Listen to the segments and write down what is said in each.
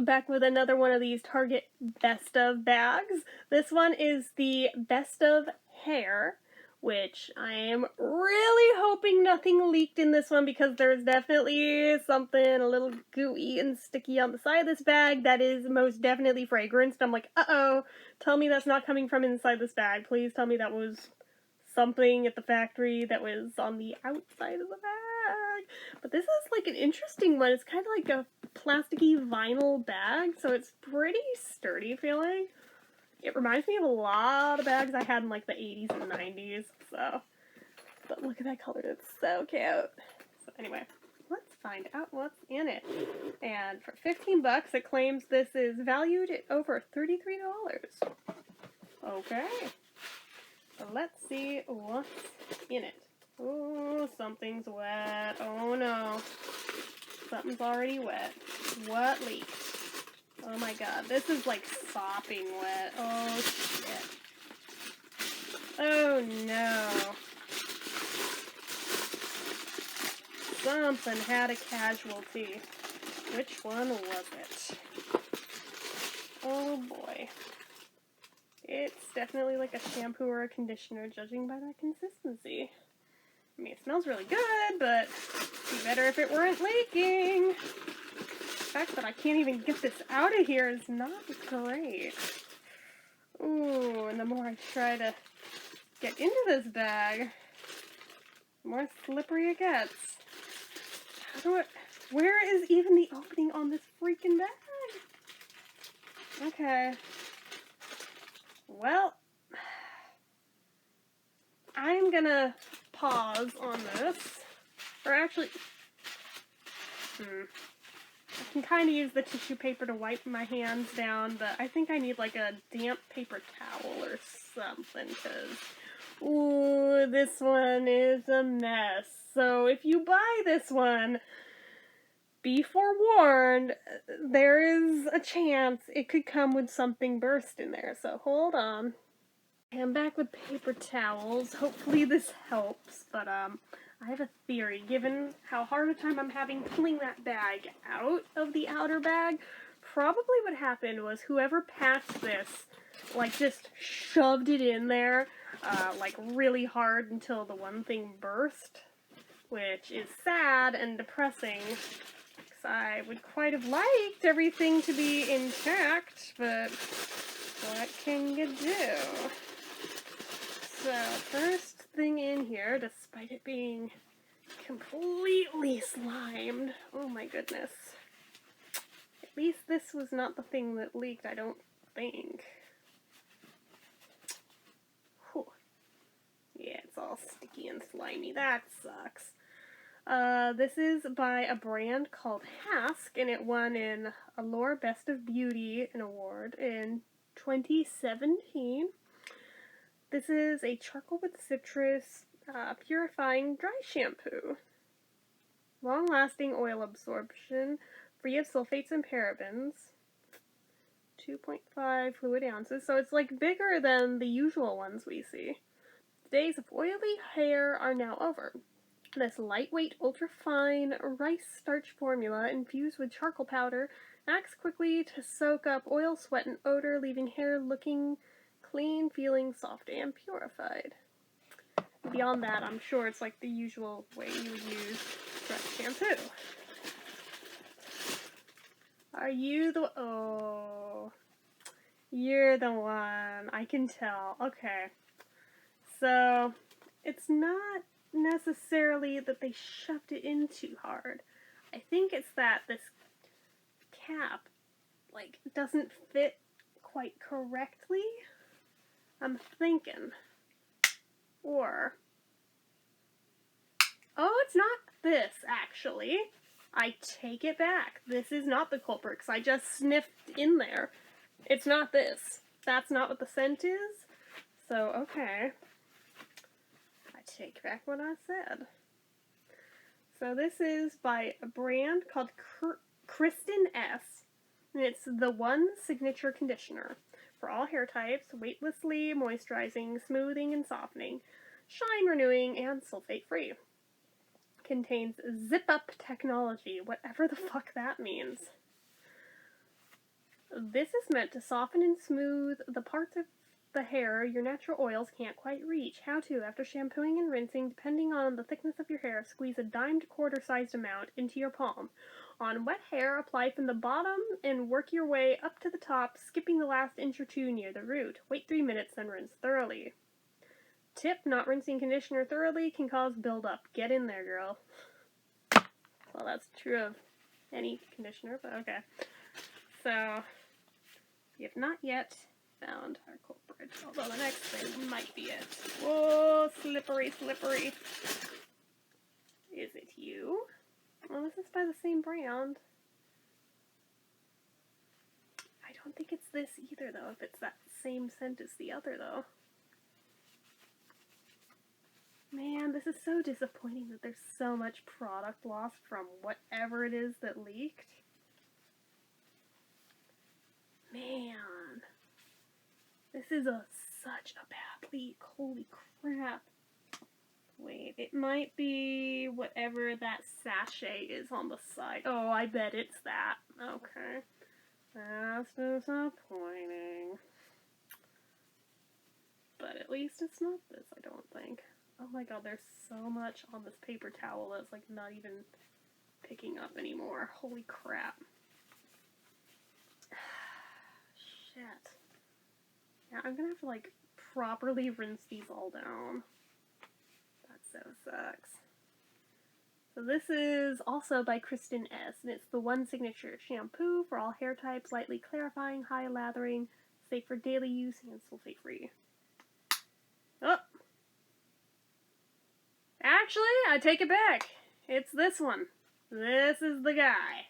back with another one of these Target Best of bags. This one is the Best of Hair, which I am really hoping nothing leaked in this one because there's definitely something a little gooey and sticky on the side of this bag that is most definitely fragranced. I'm like, uh-oh, tell me that's not coming from inside this bag. Please tell me that was something at the factory that was on the outside of the bag. But this is like an interesting one. It's kind of like a plasticky vinyl bag, so it's pretty sturdy feeling. It reminds me of a lot of bags I had in like the 80s and 90s, so. But look at that color, it's so cute. So anyway, let's find out what's in it. And for 15 bucks, it claims this is valued at over $33. Okay. So let's see what's in it. Oh, something's wet. Oh no. Something's already wet. What leaked? Oh my god, this is like sopping wet. Oh shit. Oh no. Something had a casualty. Which one was it? Oh boy. It's definitely like a shampoo or a conditioner, judging by that consistency. I mean, it smells really good, but it'd be better if it weren't leaking. The fact that I can't even get this out of here is not great. Ooh, and the more I try to get into this bag, the more slippery it gets. Where is even the opening on this freaking bag? Okay. Well, I'm gonna pause on this. Or actually, I can kind of use the tissue paper to wipe my hands down, but I think I need like a damp paper towel or something, because, ooh, this one is a mess. So if you buy this one, be forewarned, there is a chance it could come with something burst in there, so hold on. I'm back with paper towels. Hopefully this helps, but I have a theory. Given how hard a time I'm having pulling that bag out of the outer bag, probably what happened was whoever packed this, like, just shoved it in there, like, really hard until the one thing burst, which is sad and depressing. I would quite have liked everything to be intact, but what can you do? So, first thing in here, despite it being completely slimed, oh my goodness. At least this was not the thing that leaked, I don't think. Whew. Yeah, it's all sticky and slimy, that sucks. This is by a brand called Hask, and it won an Allure Best of Beauty award in 2017. This is a charcoal with citrus purifying dry shampoo. Long-lasting oil absorption, free of sulfates and parabens. 2.5 fluid ounces, so it's like bigger than the usual ones we see. The days of oily hair are now over. This lightweight, ultra-fine rice starch formula infused with charcoal powder acts quickly to soak up oil, sweat, and odor, leaving hair looking clean, feeling soft and purified. Beyond that, I'm sure it's like the usual way you would use fresh shampoo. Are you the... Oh. You're the one. I can tell. Okay. So, it's not necessarily that they shoved it in too hard. I think it's that this cap, like, doesn't fit quite correctly. I'm thinking. Or, oh, it's not this, actually. I take it back. This is not the culprit, because I just sniffed in there. It's not this. That's not what the scent is. So, okay. I take back what I said. So this is by a brand called Kristen S. And it's the One Signature Conditioner. For all hair types, weightlessly moisturizing, smoothing, and softening. Shine renewing, and sulfate free. Contains zip-up technology, whatever the fuck that means. This is meant to soften and smooth the parts of the hair your natural oils can't quite reach. How to, after shampooing and rinsing, depending on the thickness of your hair, squeeze a dime to quarter sized amount into your palm. On wet hair, apply from the bottom and work your way up to the top, skipping the last inch or two near the root. Wait 3 minutes, then rinse thoroughly. Tip, not rinsing conditioner thoroughly can cause buildup. Get in there, girl. Well, that's true of any conditioner, but okay. So, we have not yet found our culprit, although the next thing might be it. Whoa, slippery, slippery. Is it you? Well, this is by the same brand. I don't think it's this either, though, if it's that same scent as the other, though. Man, this is so disappointing that there's so much product loss from whatever it is that leaked. Man, this is such a bad leak. Holy crap. Wait, it might be whatever that sachet is on the side. Oh, I bet it's that. Okay. That's disappointing. But at least it's not this, I don't think. Oh my god, there's so much on this paper towel that's like not even picking up anymore. Holy crap. Shit. Yeah, I'm gonna have to like properly rinse these all down. That so sucks. So this is also by Kristen S. And it's the One Signature shampoo for all hair types, lightly clarifying, high lathering, safe for daily use, and sulfate free. Oh! Actually, I take it back. It's this one. This is the guy.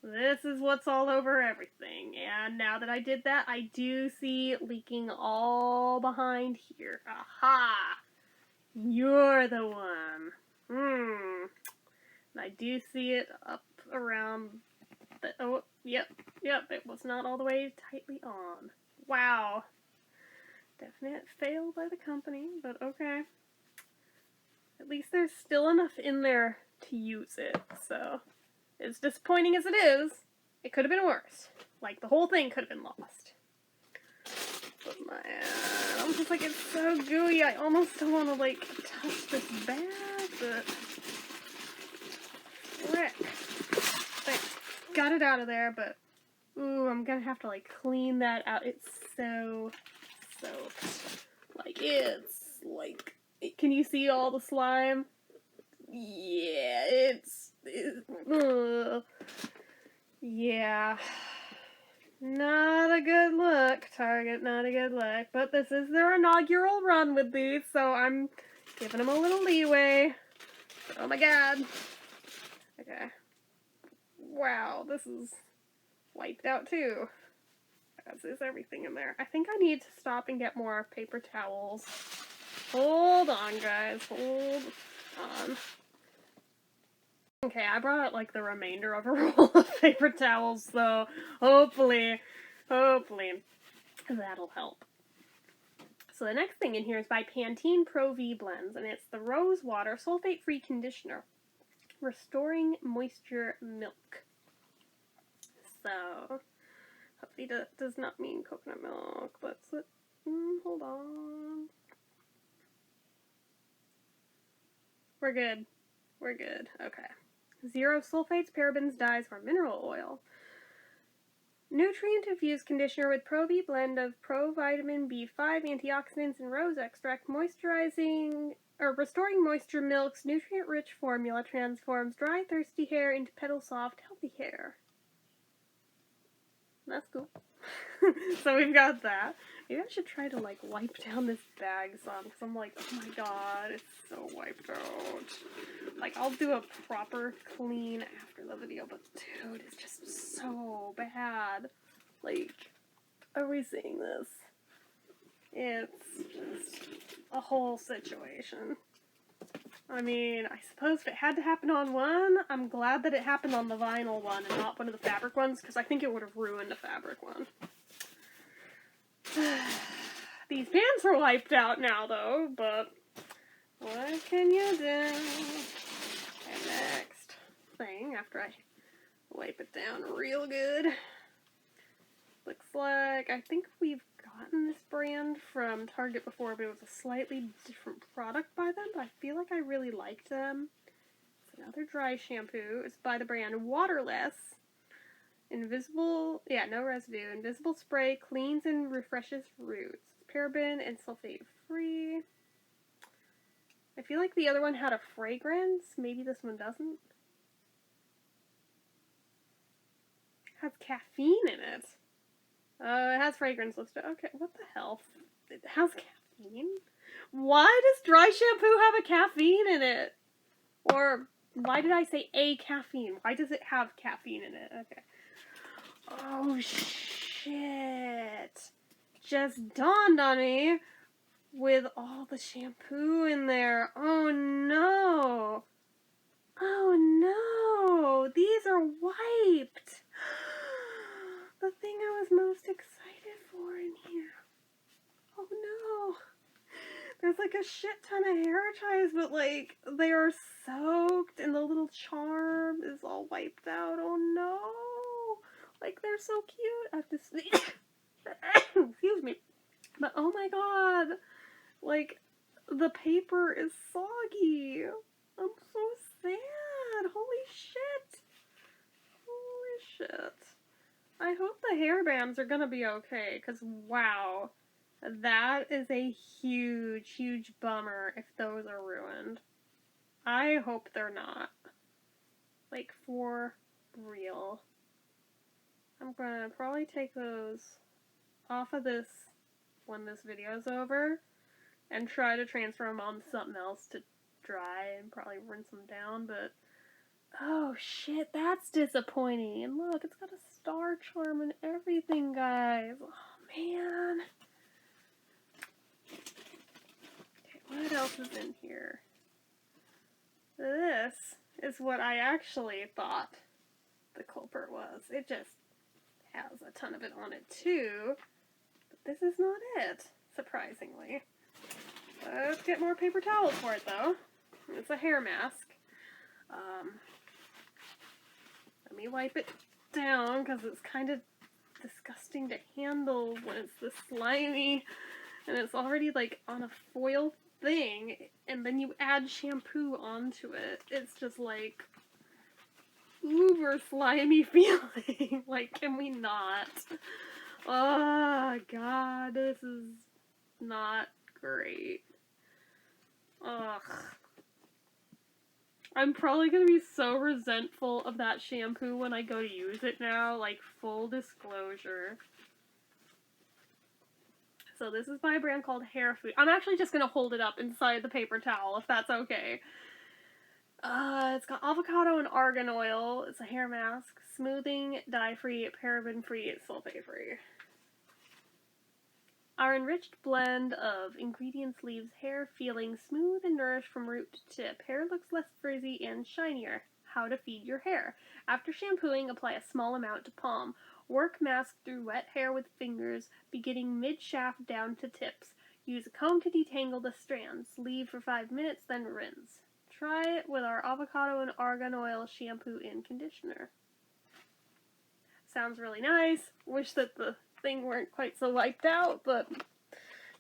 This is what's all over everything. And now that I did that, I do see leaking all behind here. Aha! You're the one. And I do see it up around the... Oh, yep. It was not all the way tightly on. Wow. Definite fail by the company, but okay. At least there's still enough in there to use it, so... As disappointing as it is, it could have been worse. Like, the whole thing could have been lost. But man, I'm just like, it's so gooey, I almost don't want to, like, touch this bag, but... Frick. Thanks. Got it out of there, but... Ooh, I'm gonna have to, like, clean that out. It's so soaked. Like, it's, like... Can you see all the slime? Yeah, yeah, not a good look, Target, not a good look, but this is their inaugural run with these, so I'm giving them a little leeway. Oh my god. Okay. Wow, this is wiped out too. As is everything in there. I think I need to stop and get more paper towels. Hold on, guys, hold on. Okay, I brought out, like, the remainder of a roll of paper towels, so hopefully that'll help. So the next thing in here is by Pantene Pro V Blends, and it's the Rose Water Sulfate-Free Conditioner, Restoring Moisture Milk. So, hopefully that does not mean coconut milk. Let's, hold on. We're good. We're good. Okay. Zero sulfates, parabens, dyes, or mineral oil. Nutrient-infused conditioner with Pro V blend of Pro Vitamin B5, antioxidants, and rose extract, moisturizing or restoring moisture milk's nutrient-rich formula transforms dry, thirsty hair into petal-soft, healthy hair. That's cool. So we've got that. Maybe I should try to, like, wipe down this bag some, because I'm like, oh my god, it's so wiped out. Like, I'll do a proper clean after the video, but dude, it's just so bad. Like, are we seeing this? It's just a whole situation. I mean, I suppose if it had to happen on one, I'm glad that it happened on the vinyl one and not one of the fabric ones, because I think it would have ruined the fabric one. These pants are wiped out now, though, but what can you do? And next thing, after I wipe it down real good, Looks like, I think we've gotten this brand from Target before, but it was a slightly different product by them, but I feel like I really liked them. It's another dry shampoo. It's by the brand Waterless. Invisible, yeah, no residue. Invisible spray cleans and refreshes roots. Paraben and sulfate free. I feel like the other one had a fragrance. Maybe this one doesn't. It has caffeine in it. It has fragrance listed. Okay, what the hell? It has caffeine? Why does dry shampoo have a caffeine in it? Or, why did I say a caffeine? Why does it have caffeine in it? Okay. Oh, shit. Just dawned on me with all the shampoo in there. Oh, no. Oh, no. These are wiped. The thing I was most excited for in here. Oh no. There's like a shit ton of hair ties, but like they are soaked and the little charm is all wiped out. Oh no. Like they're so cute. I have to sneeze. Excuse me. But oh my god. Like the paper is soggy. I'm so sad. Holy shit. Holy shit. I hope the hairbands are gonna be okay, because wow, that is a huge, huge bummer if those are ruined. I hope they're not. Like, for real. I'm gonna probably take those off of this when this video's over, and try to transfer them on something else to dry, and probably rinse them down, but oh shit, that's disappointing. And look, it's got a star charm and everything, guys. Oh man. Okay, what else is in here? This is what I actually thought the culprit was. It just has a ton of it on it too. But this is not it, surprisingly. Let's get more paper towels for it though. It's a hair mask. Let me wipe it down because it's kind of disgusting to handle when it's this slimy and it's already like on a foil thing and then you add shampoo onto it. It's just like uber slimy feeling. Like, can we not? Oh god, this is not great. Ugh. I'm probably gonna be so resentful of that shampoo when I go to use it now, like, full disclosure. So this is by a brand called Hair Food. I'm actually just gonna hold it up inside the paper towel, if that's okay. It's got avocado and argan oil. It's a hair mask. Smoothing, dye-free, paraben-free, sulfate-free. Our enriched blend of ingredients leaves hair feeling smooth and nourished from root to tip. Hair looks less frizzy and shinier. How to feed your hair. After shampooing, apply a small amount to palm. Work mask through wet hair with fingers, beginning mid-shaft down to tips. Use a comb to detangle the strands. Leave for 5 minutes, then rinse. Try it with our avocado and argan oil shampoo and conditioner. Sounds really nice. Wish that the thing weren't quite so wiped out, but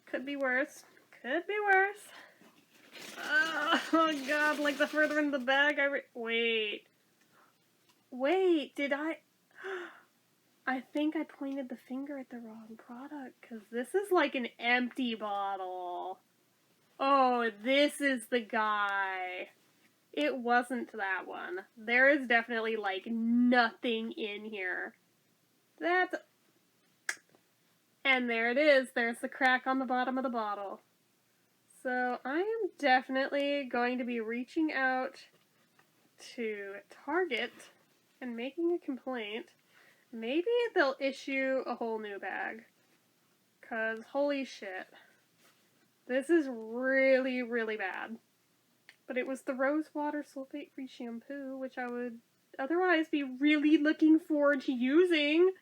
could be worse. Could be worse. Oh god, like the further in the bag wait. Wait, did I think I pointed the finger at the wrong product, because this is like an empty bottle. Oh, this is the guy. It wasn't that one. There is definitely like nothing in here. And there it is. There's the crack on the bottom of the bottle. So I am definitely going to be reaching out to Target and making a complaint. Maybe they'll issue a whole new bag. 'Cause holy shit. This is really, really bad. But it was the rose water sulfate-free shampoo, which I would otherwise be really looking forward to using.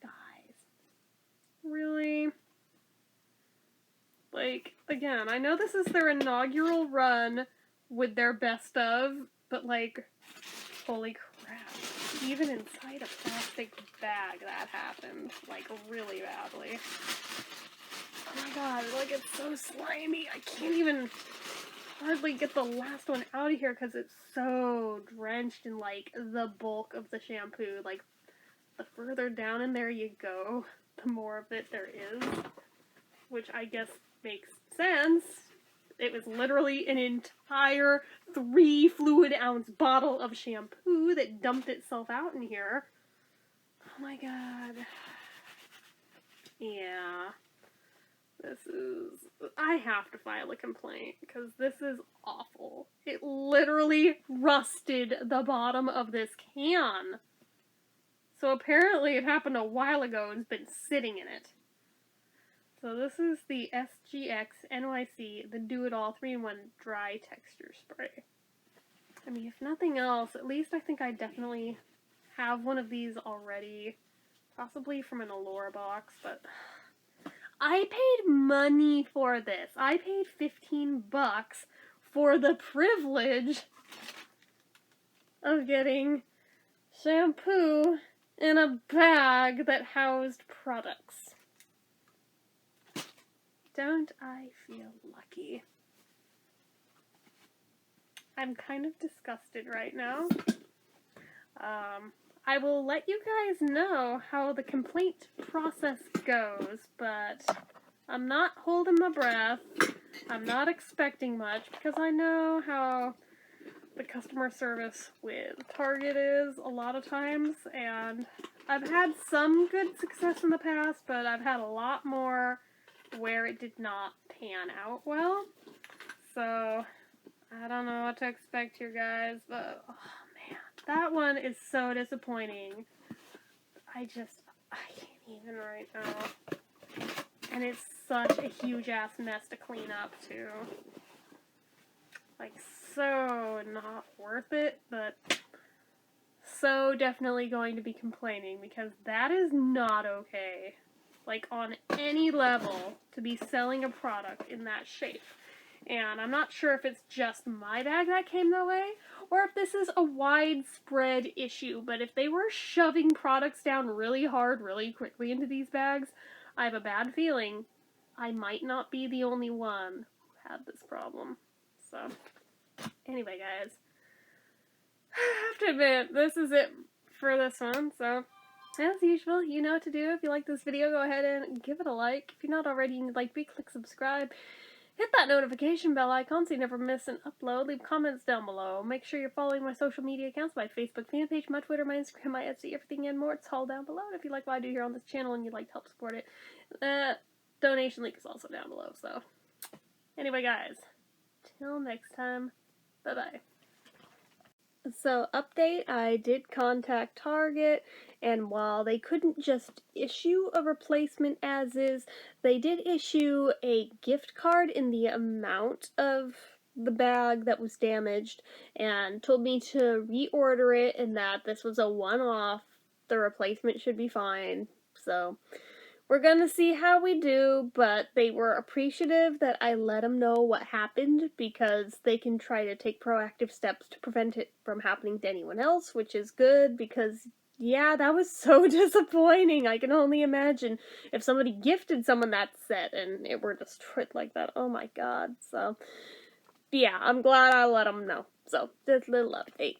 Guys. Really? Like, again, I know this is their inaugural run with their best of, but like, holy crap. even inside a plastic bag that happened, like, really badly. Oh my god, like, it's so slimy. I can't even hardly get the last one out of here because it's so drenched in, like, the bulk of the shampoo. Like, the further down in there you go, the more of it there is. Which I guess makes sense. It was literally an entire 3 fluid ounce bottle of shampoo that dumped itself out in here. Oh my god. Yeah. I have to file a complaint because this is awful. It literally rusted the bottom of this can. So apparently it happened a while ago and it's been sitting in it. So this is the SGX NYC, the Do-It-All 3-in-1 Dry Texture Spray. I mean, if nothing else, at least I think I definitely have one of these already. Possibly from an Allure box, but I paid money for this. I paid $15 for the privilege of getting shampoo in a bag that housed products. Don't I feel lucky? I'm kind of disgusted right now. I will let you guys know how the complaint process goes, but I'm not holding my breath. I'm not expecting much because I know how the customer service with Target is a lot of times, and I've had some good success in the past, but I've had a lot more where it did not pan out well. So I don't know what to expect here, guys, but oh man, that one is so disappointing. I can't even right now. And it's such a huge ass mess to clean up too. Like, so not worth it, but so definitely going to be complaining because that is not okay. Like, on any level, to be selling a product in that shape. And I'm not sure if it's just my bag that came that way, or if this is a widespread issue, but if they were shoving products down really hard, really quickly into these bags, I have a bad feeling I might not be the only one who had this problem. So, anyway guys, I have to admit, this is it for this one, so as usual, you know what to do. If you like this video, go ahead and give it a like. If you're not already and you'd like to, click subscribe. Hit that notification bell icon so you never miss an upload. Leave comments down below. Make sure you're following my social media accounts, my Facebook fan page, my Twitter, my Instagram, my Etsy, everything and more. It's all down below. And if you like what I do here on this channel and you'd like to help support it, donation link is also down below. So, anyway guys, till next time, bye-bye. So, update, I did contact Target, and while they couldn't just issue a replacement as is, they did issue a gift card in the amount of the bag that was damaged, and told me to reorder it, and that this was a one-off, the replacement should be fine. So, we're gonna see how we do, but they were appreciative that I let them know what happened because they can try to take proactive steps to prevent it from happening to anyone else, which is good because, yeah, that was so disappointing. I can only imagine if somebody gifted someone that set and it were destroyed like that. Oh my god. So, yeah, I'm glad I let them know. So, just a little update.